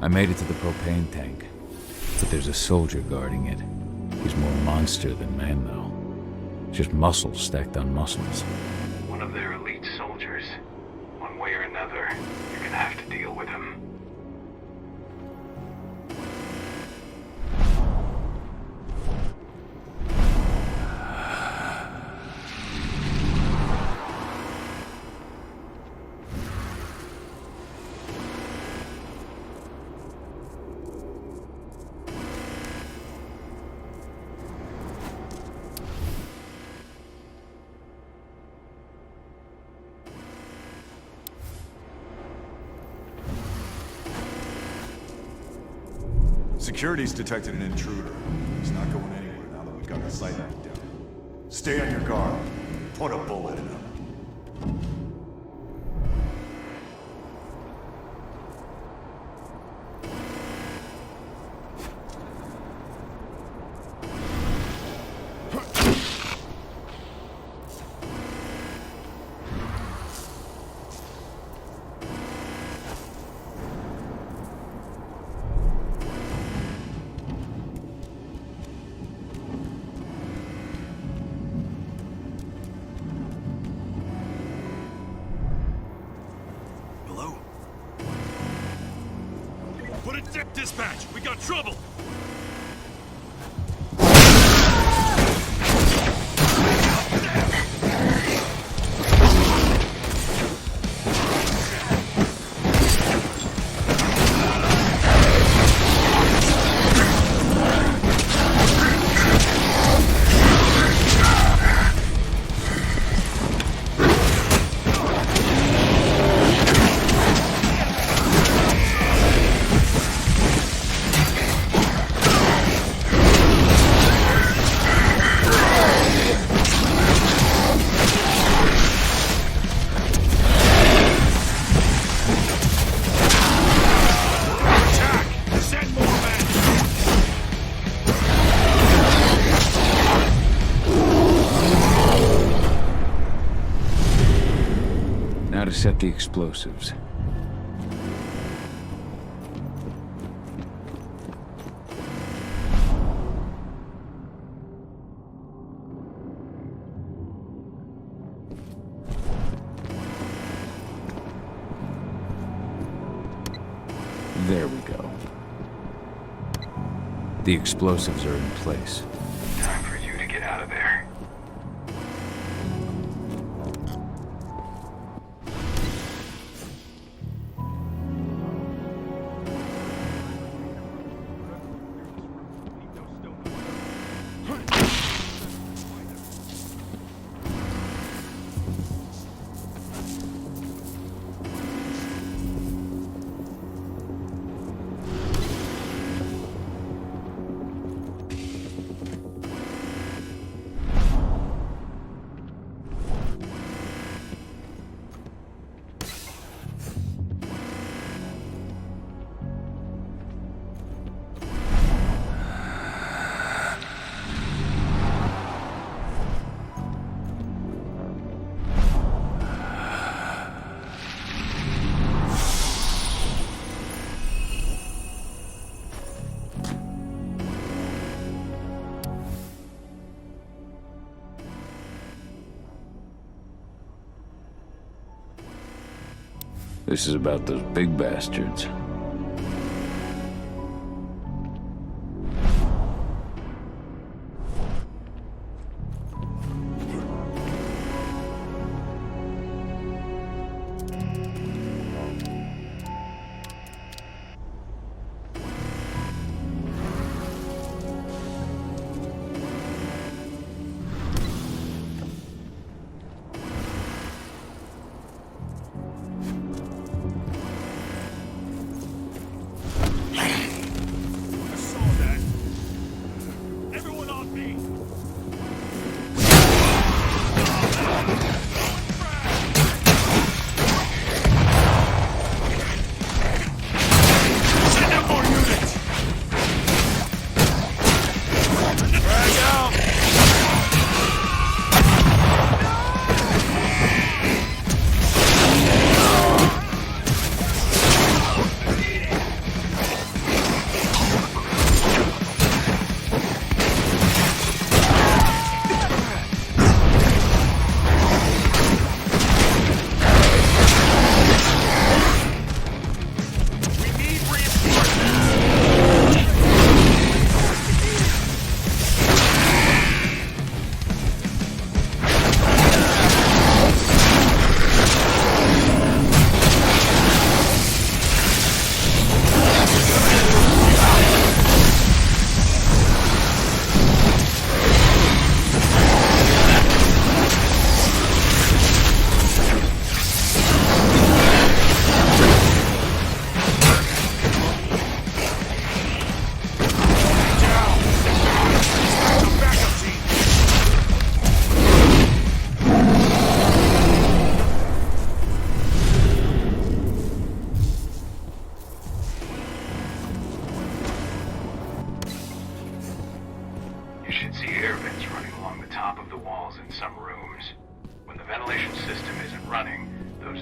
I made it to the propane tank, but there's a soldier guarding it. He's more monster than man, though. Just muscles stacked on muscles. One of their elite soldiers. One way or another, you're gonna have to deal with him. Security's detected an intruder. He's not going anywhere now that we've got the site locked down. Stay on your guard. Put a bullet in him. Dispatch, we got trouble! To set the explosives. There we go. The explosives are in place. Time for you to get out of there. This is about those big bastards.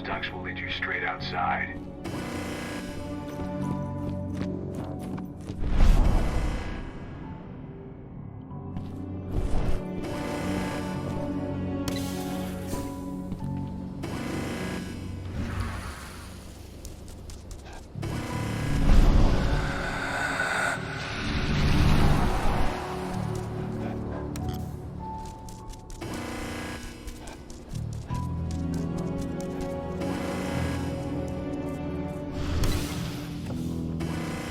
ducts will lead you straight outside.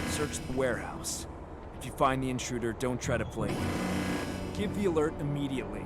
Search the warehouse. If you find the intruder, don't try to play him. Give the alert immediately.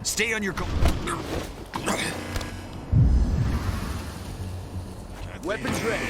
Stay on your guard. Weapons ready.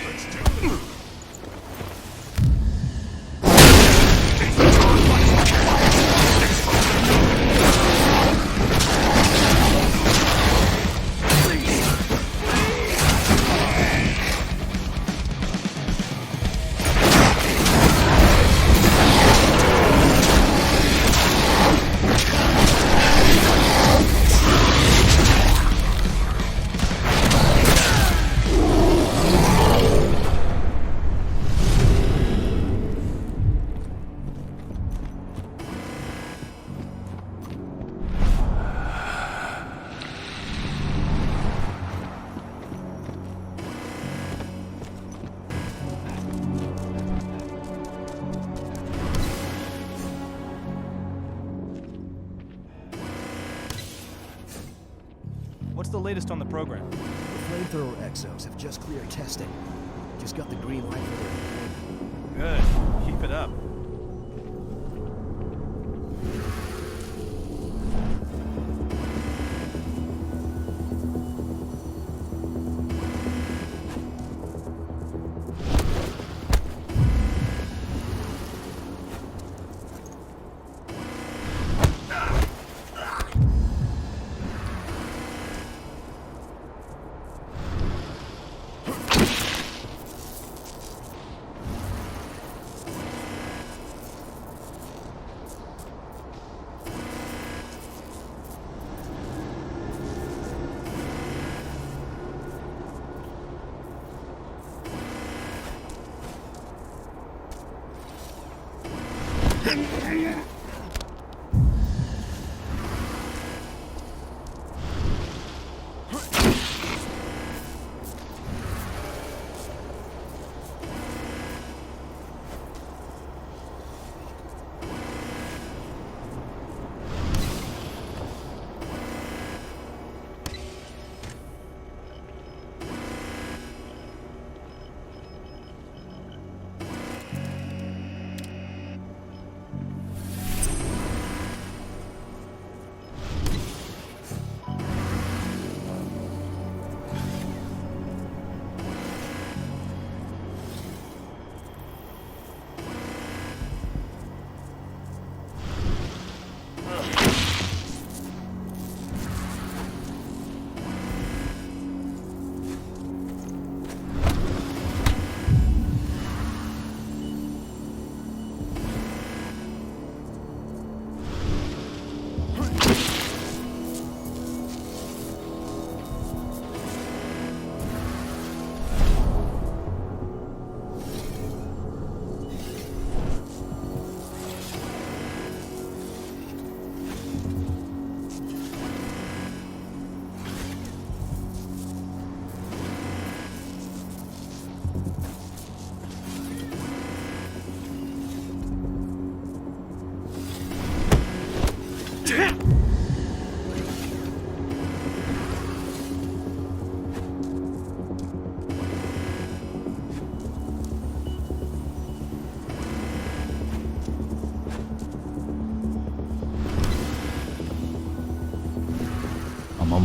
What's the latest on the program? The flamethrower exos have just cleared testing. Just got the green light for their deployment. Good. Keep it up.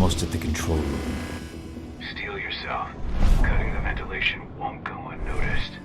almost at the control room. Steel yourself. Cutting the ventilation won't go unnoticed.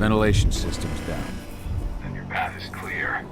Ventilation system's down. Then your path is clear.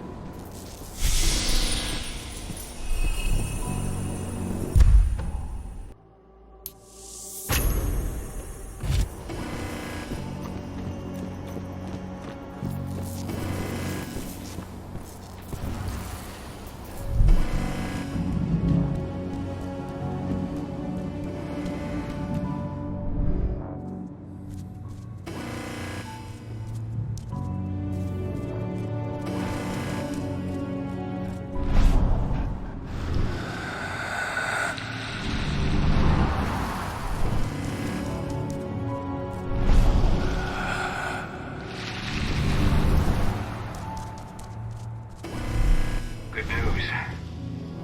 Good news.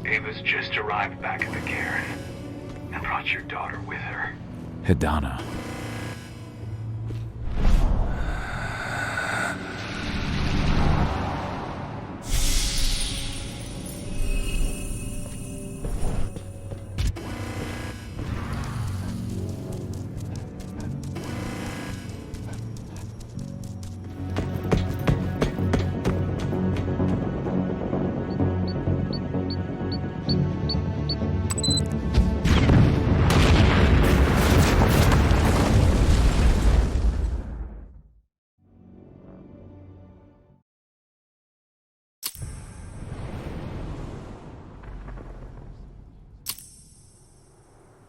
Ava's just arrived back at the cairn and brought your daughter with her. Hidana.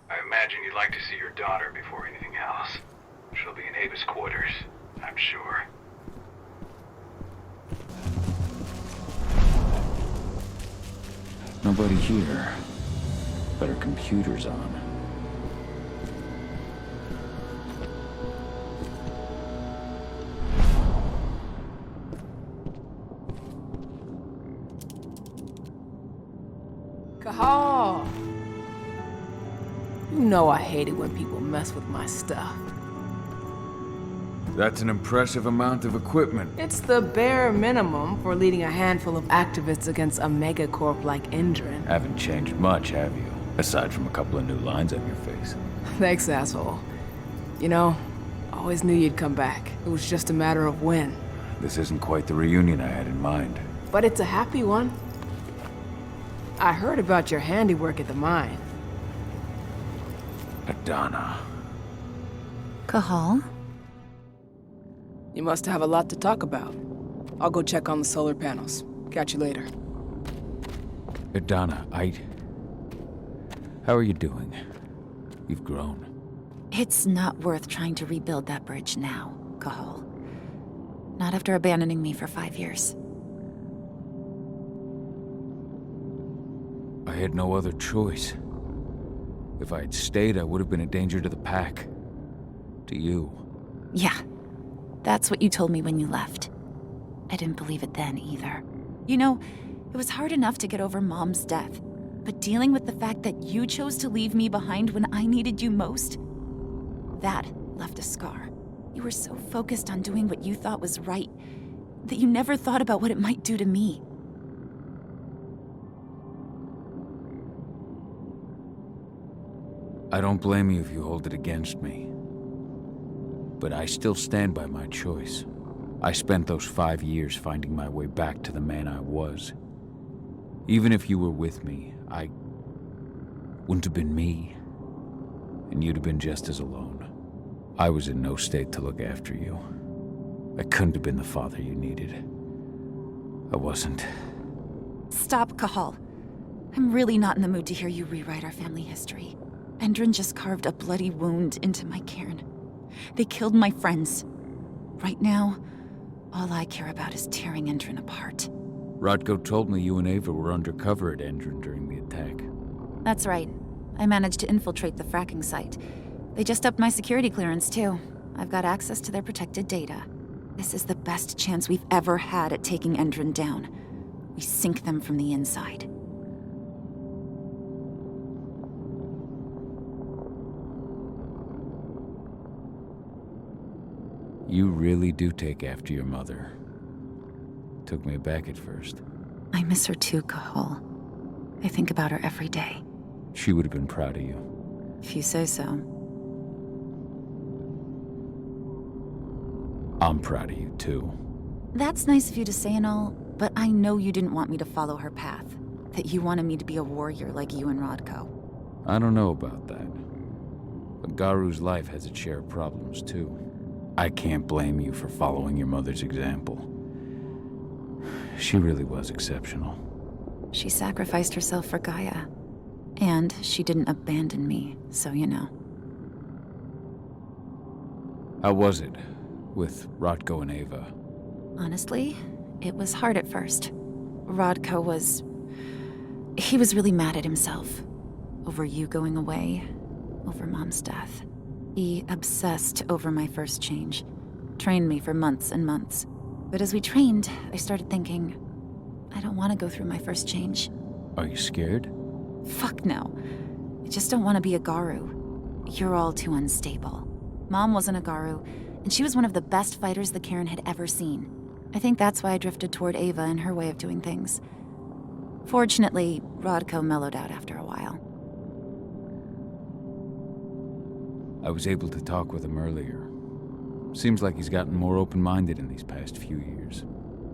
I imagine you'd like to see your daughter before anything else. She'll be in Ava's quarters, I'm sure. Nobody here. But her computer's on. Cahal! You know I hate it when people mess with my stuff. That's an impressive amount of equipment. It's the bare minimum for leading a handful of activists against a megacorp like Indran. Haven't changed much, have you? Aside from a couple of new lines on your face. Thanks, asshole. You know, I always knew you'd come back. It was just a matter of when. This isn't quite the reunion I had in mind. But it's a happy one. I heard about your handiwork at the mine. Adana. Cahal? You must have a lot to talk about. I'll go check on the solar panels. Catch you later. Adana, how are you doing? You've grown. It's not worth trying to rebuild that bridge now, Cahal. Not after abandoning me for 5 years. I had no other choice. If I had stayed, I would have been a danger to the pack. To you. Yeah. That's what you told me when you left. I didn't believe it then either. You know, it was hard enough to get over Mom's death, but dealing with the fact that you chose to leave me behind when I needed you most, that left a scar. You were so focused on doing what you thought was right that you never thought about what it might do to me. I don't blame you if you hold it against me. But I still stand by my choice. I spent those 5 years finding my way back to the man I was. Even if you were with me, I wouldn't have been me. And you'd have been just as alone. I was in no state to look after you. I couldn't have been the father you needed. I wasn't. Stop, Cahal. I'm really not in the mood to hear you rewrite our family history. Endrin just carved a bloody wound into my cairn. They killed my friends. Right now, all I care about is tearing Endrin apart. Rodko told me you and Ava were undercover at Endrin during the attack. That's right. I managed to infiltrate the fracking site. They just upped my security clearance, too. I've got access to their protected data. This is the best chance we've ever had at taking Endrin down. We sink them from the inside. You really do take after your mother. Took me aback at first. I miss her too, Cahal. I think about her every day. She would have been proud of you. If you say so. I'm proud of you too. That's nice of you to say and all, but I know you didn't want me to follow her path. That you wanted me to be a warrior like you and Rodko. I don't know about that. But Garu's life has its share of problems too. I can't blame you for following your mother's example. She really was exceptional. She sacrificed herself for Gaia. And she didn't abandon me, so you know. How was it with Rodko and Ava? Honestly, it was hard at first. Rodko was... He was really mad at himself. Over you going away. Over Mom's death. He obsessed over my first change. Trained me for months and months. But as we trained, I started thinking, I don't want to go through my first change. Are you scared? Fuck no. I just don't want to be a Garu. You're all too unstable. Mom wasn't a Garu, and she was one of the best fighters the Cairn had ever seen. I think that's why I drifted toward Ava and her way of doing things. Fortunately, Rodko mellowed out after a while. I was able to talk with him earlier. Seems like he's gotten more open-minded in these past few years.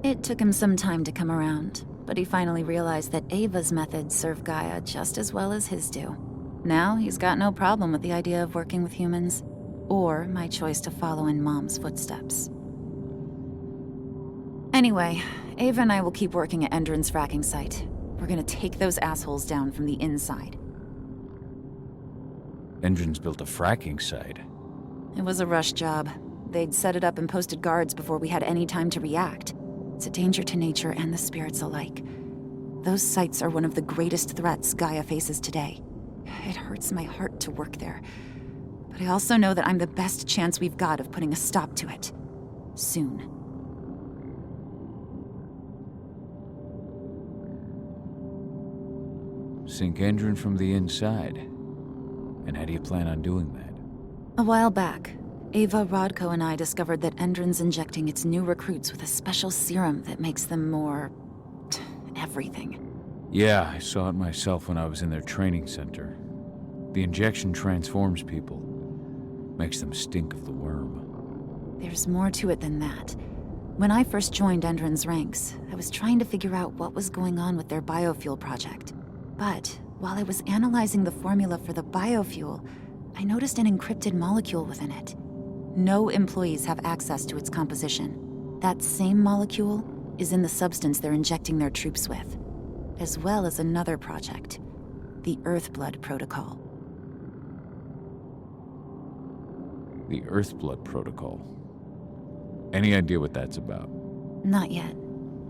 It took him some time to come around, but he finally realized that Ava's methods serve Gaia just as well as his do. Now he's got no problem with the idea of working with humans, or my choice to follow in Mom's footsteps. Anyway, Ava and I will keep working at Endrin's fracking site. We're gonna take those assholes down from the inside. Endrin's built a fracking site. It was a rush job. They'd set it up and posted guards before we had any time to react. It's a danger to nature and the spirits alike. Those sites are one of the greatest threats Gaia faces today. It hurts my heart to work there. But I also know that I'm the best chance we've got of putting a stop to it. Soon. Sink Endron from the inside. And how do you plan on doing that? A while back, Ava, Rodko, and I discovered that Endron's injecting its new recruits with a special serum that makes them more... everything. Yeah, I saw it myself when I was in their training center. The injection transforms people. Makes them stink of the worm. There's more to it than that. When I first joined Endron's ranks, I was trying to figure out what was going on with their biofuel project. But while I was analyzing the formula for the biofuel, I noticed an encrypted molecule within it. No employees have access to its composition. That same molecule is in the substance they're injecting their troops with, as well as another project, the Earthblood Protocol. The Earthblood Protocol. Any idea what that's about? Not yet.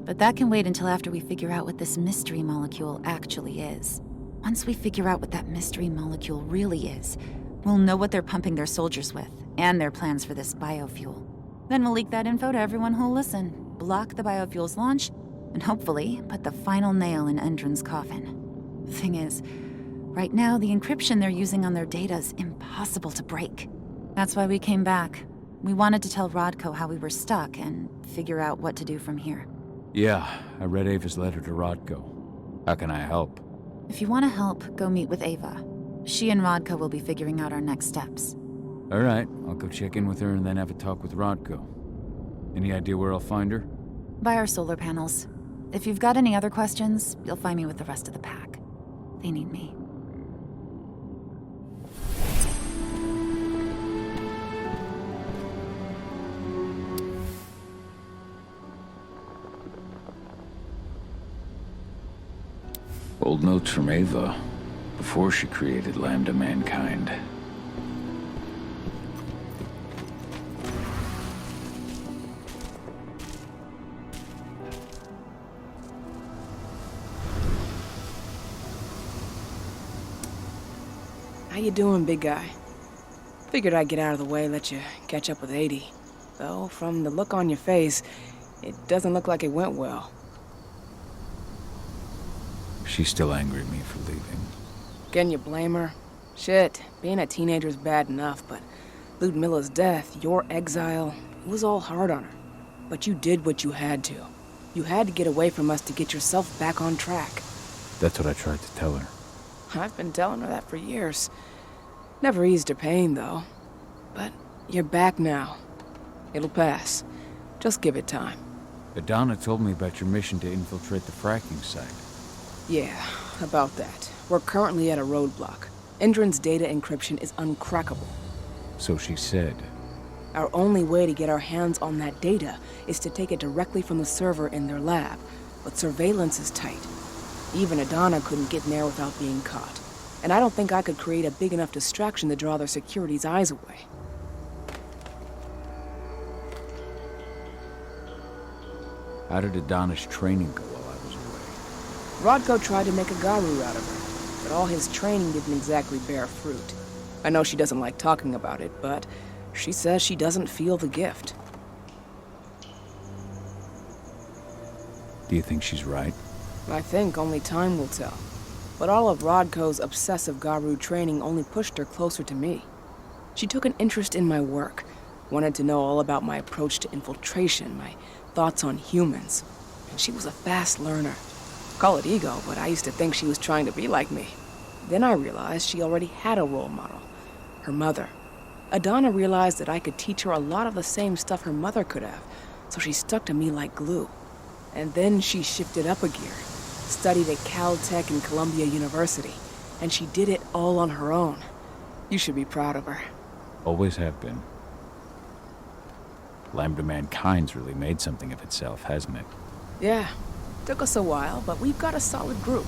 But that can wait until after we figure out what this mystery molecule actually is. Once we figure out what that mystery molecule really is, we'll know what they're pumping their soldiers with, and their plans for this biofuel. Then we'll leak that info to everyone who'll listen, block the biofuel's launch, and hopefully put the final nail in Endron's coffin. Thing is, right now the encryption they're using on their data is impossible to break. That's why we came back. We wanted to tell Rodko how we were stuck and figure out what to do from here. Yeah, I read Ava's letter to Rodko. How can I help? If you want to help, go meet with Ava. She and Rodko will be figuring out our next steps. All right, I'll go check in with her and then have a talk with Rodko. Any idea where I'll find her? By our solar panels. If you've got any other questions, you'll find me with the rest of the pack. They need me. Old notes from Ava, before she created Lambda Mankind. How you doing, big guy? Figured I'd get out of the way, let you catch up with 80. Though, from the look on your face, it doesn't look like it went well. She's still angry at me for leaving. Can you blame her? Shit, being a teenager's bad enough, but Ludmilla's death, your exile, it was all hard on her. But you did what you had to. You had to get away from us to get yourself back on track. That's what I tried to tell her. I've been telling her that for years. Never eased her pain, though. But you're back now. It'll pass. Just give it time. Adana told me about your mission to infiltrate the fracking site. Yeah, about that. We're currently at a roadblock. Endron's data encryption is uncrackable. So she said. Our only way to get our hands on that data is to take it directly from the server in their lab. But surveillance is tight. Even Adana couldn't get in there without being caught. And I don't think I could create a big enough distraction to draw their security's eyes away. How did Adana's training go while I was away? Rodko tried to make a Garu out of her, but all his training didn't exactly bear fruit. I know she doesn't like talking about it, but she says she doesn't feel the gift. Do you think she's right? I think only time will tell. But all of Rodko's obsessive Garu training only pushed her closer to me. She took an interest in my work, wanted to know all about my approach to infiltration, my thoughts on humans. And she was a fast learner. Call it ego, but I used to think she was trying to be like me. Then I realized she already had a role model, her mother. Adana realized that I could teach her a lot of the same stuff her mother could have, so she stuck to me like glue. And then she shifted up a gear, studied at Caltech and Columbia University, and she did it all on her own. You should be proud of her. Always have been. Lambda Mankind's really made something of itself, hasn't it? Yeah. Took us a while, but we've got a solid group,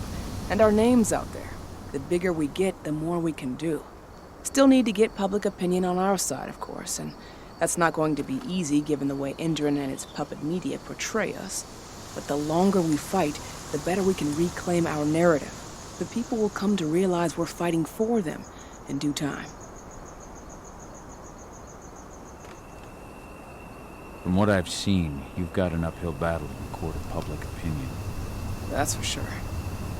and our name's out there. The bigger we get, the more we can do. Still need to get public opinion on our side, of course, and that's not going to be easy given the way Endron and its puppet media portray us. But the longer we fight, the better we can reclaim our narrative. The people will come to realize we're fighting for them in due time. From what I've seen, you've got an uphill battle in the court of public opinion. That's for sure.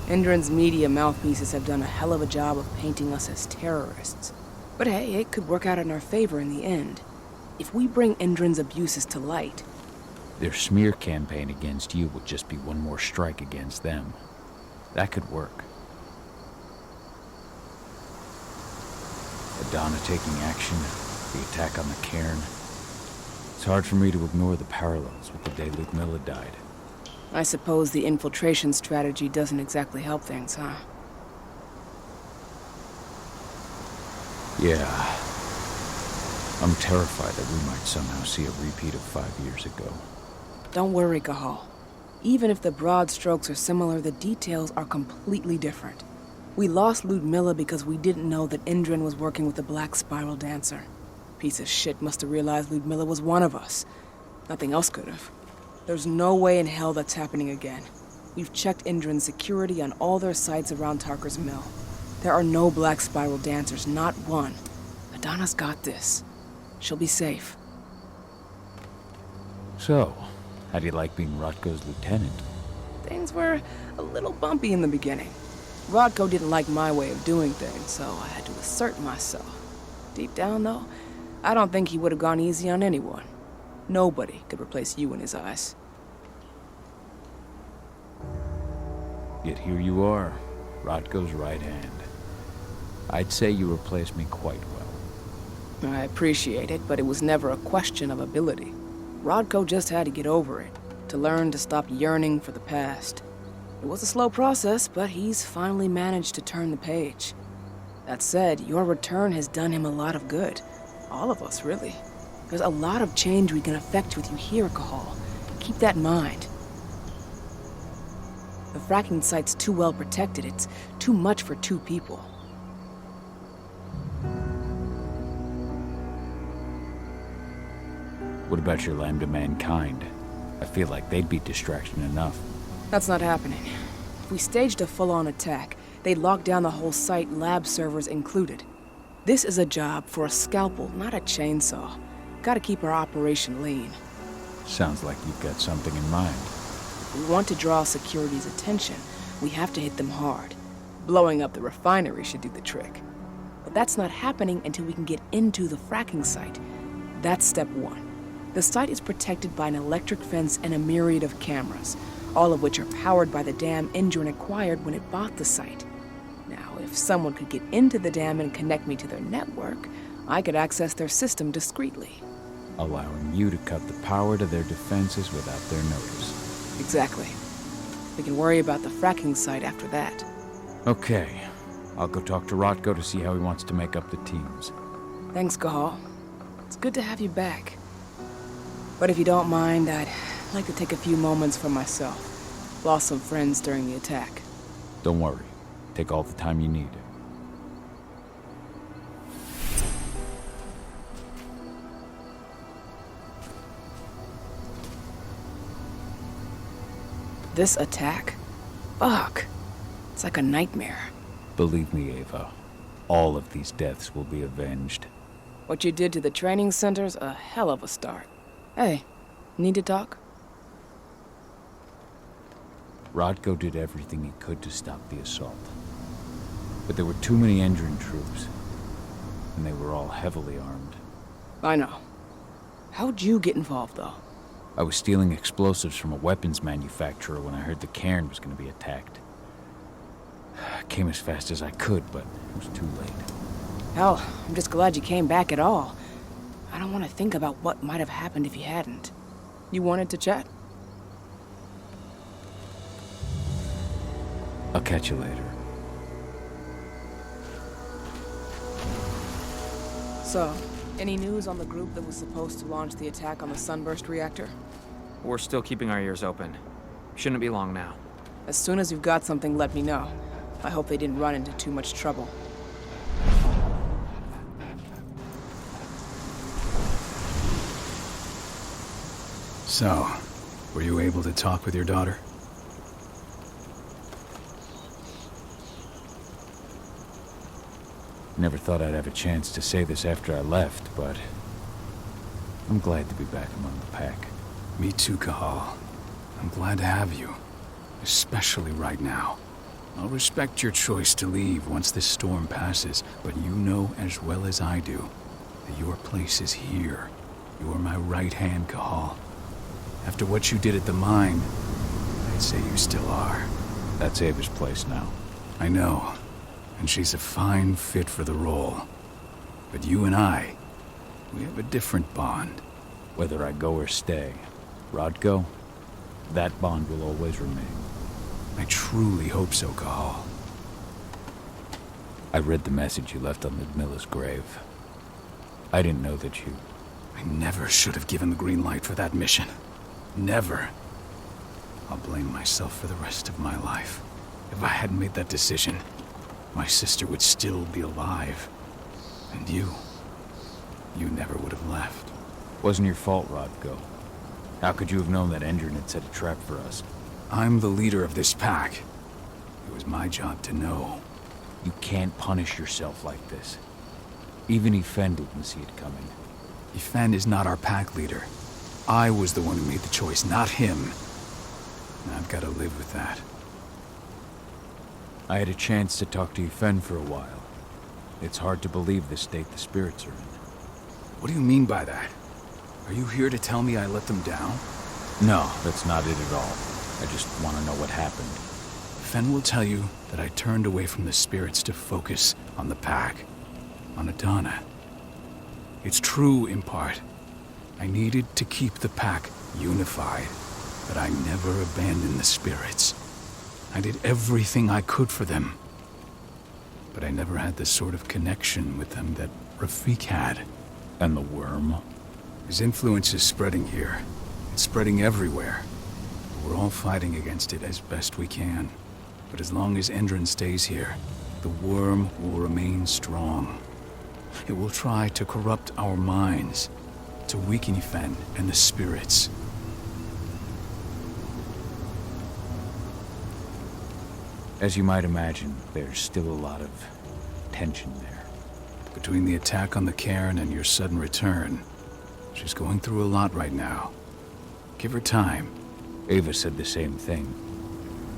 Indran's media mouthpieces have done a hell of a job of painting us as terrorists. But hey, it could work out in our favor in the end. If we bring Indran's abuses to light... Their smear campaign against you would just be one more strike against them. That could work. Adana taking action, the attack on the cairn. It's hard for me to ignore the parallels with the day Ludmilla died. I suppose the infiltration strategy doesn't exactly help things, huh? Yeah. I'm terrified that we might somehow see a repeat of 5 years ago. Don't worry, Cahal. Even if the broad strokes are similar, the details are completely different. We lost Ludmilla because we didn't know that Indran was working with the Black Spiral Dancer. Piece of shit must have realized Ludmilla was one of us. Nothing else could have. There's no way in hell that's happening again. We've checked Indran's security on all their sites around Tarker's Mill. There are no Black Spiral Dancers, not one. Adana's got this. She'll be safe. So, how do you like being Rotko's lieutenant? Things were a little bumpy in the beginning. Rodko didn't like my way of doing things, so I had to assert myself. Deep down, though, I don't think he would have gone easy on anyone. Nobody could replace you in his eyes. Yet here you are, Rotko's right hand. I'd say you replaced me quite well. I appreciate it, but it was never a question of ability. Rodko just had to get over it, to learn to stop yearning for the past. It was a slow process, but he's finally managed to turn the page. That said, your return has done him a lot of good. All of us, really. There's a lot of change we can effect with you here, Cahal. Keep that in mind. The fracking site's too well protected. It's too much for 2 people. What about your Lambda Mankind? I feel like they'd be distraction enough. That's not happening. If we staged a full-on attack, they'd lock down the whole site, lab servers included. This is a job for a scalpel, not a chainsaw. Gotta keep our operation lean. Sounds like you've got something in mind. If we want to draw security's attention, we have to hit them hard. Blowing up the refinery should do the trick. But that's not happening until we can get into the fracking site. That's step 1. The site is protected by an electric fence and a myriad of cameras, all of which are powered by the dam Indran acquired when it bought the site. Now, if someone could get into the dam and connect me to their network, I could access their system discreetly. Allowing you to cut the power to their defenses without their notice. Exactly. We can worry about the fracking site after that. Okay. I'll go talk to Rotko to see how he wants to make up the teams. Thanks, Cahal. It's good to have you back. But if you don't mind, I'd like to take a few moments for myself. Lost some friends during the attack. Don't worry. Take all the time you need. This attack? Fuck. It's like a nightmare. Believe me, Ava. All of these deaths will be avenged. What you did to the training center's a hell of a start. Hey, need to talk? Rodko did everything he could to stop the assault. But there were too many Indran troops, and they were all heavily armed. I know. How'd you get involved, though? I was stealing explosives from a weapons manufacturer when I heard the cairn was going to be attacked. I came as fast as I could, but it was too late. Hell, I'm just glad you came back at all. I don't want to think about what might have happened if you hadn't. You wanted to chat? I'll catch you later. So, any news on the group that was supposed to launch the attack on the Sunburst reactor? We're still keeping our ears open. Shouldn't be long now. As soon as you've got something, let me know. I hope they didn't run into too much trouble. So, were you able to talk with your daughter? Never thought I'd have a chance to say this after I left, but I'm glad to be back among the pack. Me too, Cahal. I'm glad to have you. Especially right now. I'll respect your choice to leave once this storm passes, but you know as well as I do that your place is here. You're my right hand, Cahal. After what you did at the mine, I'd say you still are. That's Ava's place now. I know, and she's a fine fit for the role. But you and I, we have a different bond. Whether I go or stay, Rodko, that bond will always remain. I truly hope so, Cahal. I read the message you left on Ludmilla's grave. I didn't know that you... I never should have given the green light for that mission. Never. I'll blame myself for the rest of my life. If I hadn't made that decision, my sister would still be alive. And you never would have left. Wasn't your fault, Rodko. How could you have known that Endron had set a trap for us? I'm the leader of this pack. It was my job to know. You can't punish yourself like this. Even Yfen didn't see it coming. Yfen is not our pack leader. I was the one who made the choice, not him. And I've got to live with that. I had a chance to talk to Yfen for a while. It's hard to believe the state the spirits are in. What do you mean by that? Are you here to tell me I let them down? No, that's not it at all. I just want to know what happened. Yfen will tell you that I turned away from the spirits to focus on the pack, on Adana. It's true in part. I needed to keep the pack unified, but I never abandoned the spirits. I did everything I could for them. But I never had the sort of connection with them that Rafik had. And the worm? His influence is spreading here. It's spreading everywhere. We're all fighting against it as best we can. But as long as Endron stays here, the worm will remain strong. It will try to corrupt our minds, to weaken Yfen and the spirits. As you might imagine, there's still a lot of tension there. Between the attack on the cairn and your sudden return, she's going through a lot right now. Give her time. Ava said the same thing.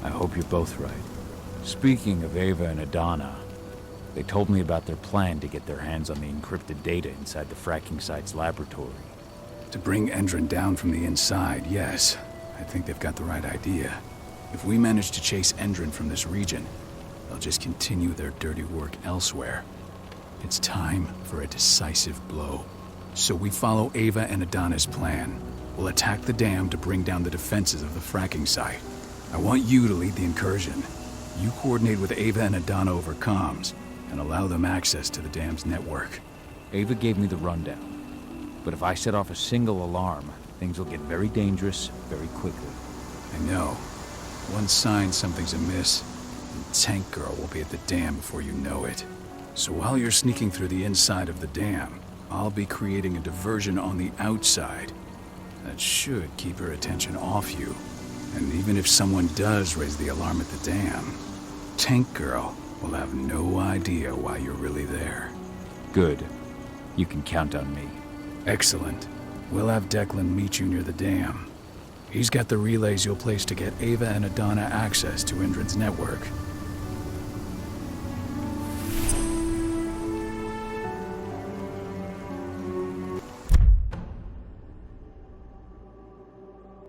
I hope you're both right. Speaking of Ava and Adana, they told me about their plan to get their hands on the encrypted data inside the fracking site's laboratory. To bring Endron down from the inside, yes. I think they've got the right idea. If we manage to chase Endron from this region, they'll just continue their dirty work elsewhere. It's time for a decisive blow. So we follow Ava and Adana's plan. We'll attack the dam to bring down the defenses of the fracking site. I want you to lead the incursion. You coordinate with Ava and Adana over comms, and allow them access to the dam's network. Ava gave me the rundown. But if I set off a single alarm, things will get very dangerous very quickly. I know. One sign something's amiss, and Tank Girl will be at the dam before you know it. So while you're sneaking through the inside of the dam, I'll be creating a diversion on the outside. That should keep her attention off you. And even if someone does raise the alarm at the dam, Tank Girl will have no idea why you're really there. Good. You can count on me. Excellent. We'll have Declan meet you near the dam. He's got the relays you'll place to get Ava and Adana access to Endron's network.